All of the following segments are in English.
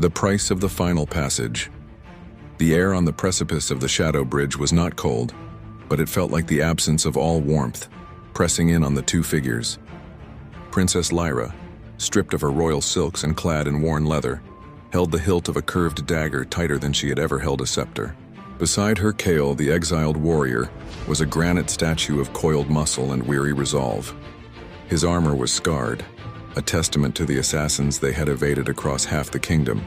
The price of the final passage. The air on the precipice of the Shadow Bridge was not cold, but it felt like the absence of all warmth, pressing in on the two figures. Princess Lyra, stripped of her royal silks and clad in worn leather, held the hilt of a curved dagger tighter than she had ever held a scepter. Beside her, Kale, the exiled warrior, was a granite statue of coiled muscle and weary resolve. His armor was scarred, a testament to the assassins they had evaded across half the kingdom,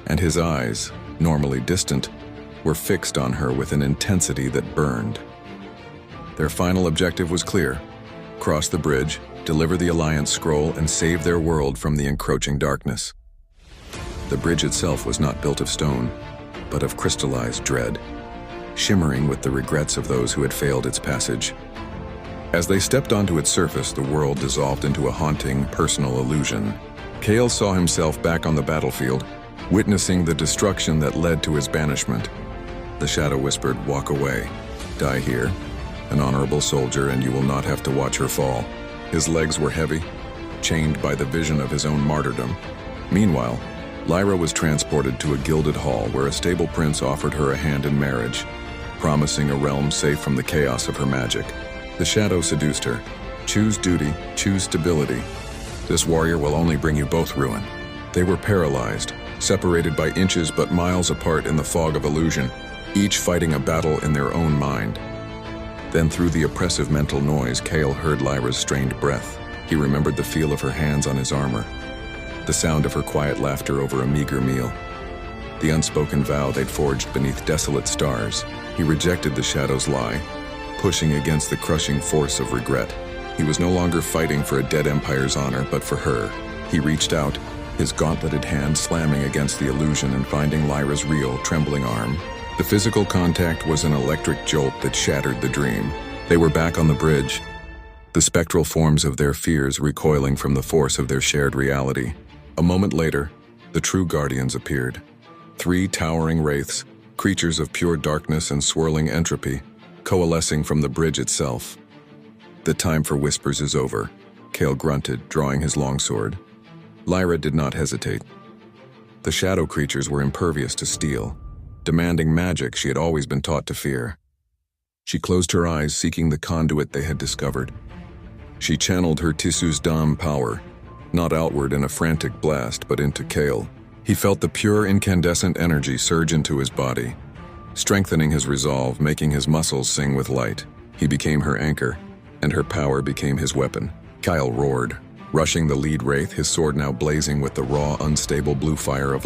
and his eyes, normally distant, were fixed on her with an intensity that burned. Their final objective was clear: cross the bridge, deliver the Alliance scroll, and save their world from the encroaching darkness. The bridge itself was not built of stone, but of crystallized dread, shimmering with the regrets of those who had failed its passage. As they stepped onto its surface, the world dissolved into a haunting, personal illusion. Kale saw himself back on the battlefield, witnessing the destruction that led to his banishment. The shadow whispered, "Walk away. Die here, an honorable soldier, and you will not have to watch her fall." His legs were heavy, chained by the vision of his own martyrdom. Meanwhile, Lyra was transported to a gilded hall where a stable prince offered her a hand in marriage, promising a realm safe from the chaos of her magic. The shadow seduced her. "Choose duty, choose stability. This warrior will only bring you both ruin." They were paralyzed, separated by inches but miles apart in the fog of illusion, each fighting a battle in their own mind. Then through the oppressive mental noise, Kale heard Lyra's strained breath. He remembered the feel of her hands on his armor, the sound of her quiet laughter over a meager meal, the unspoken vow they'd forged beneath desolate stars. He rejected the shadow's lie, pushing against the crushing force of regret. He was no longer fighting for a dead empire's honor, but for her. He reached out, his gauntleted hand slamming against the illusion and finding Lyra's real, trembling arm. The physical contact was an electric jolt that shattered the dream. They were back on the bridge, the spectral forms of their fears recoiling from the force of their shared reality. A moment later, the true guardians appeared. 3 towering wraiths, creatures of pure darkness and swirling entropy, coalescing from the bridge itself. "The time for whispers is over," Kale grunted, drawing his longsword. Lyra did not hesitate. The shadow creatures were impervious to steel, demanding magic she had always been taught to fear. She closed her eyes, seeking the conduit they had discovered. She channeled her Tissue's Dam power, not outward in a frantic blast, but into Kale. He felt the pure incandescent energy surge into his body, strengthening his resolve, making his muscles sing with light. He became her anchor, and her power became his weapon. Kyle roared, rushing the lead wraith, his sword now blazing with the raw, unstable blue fire of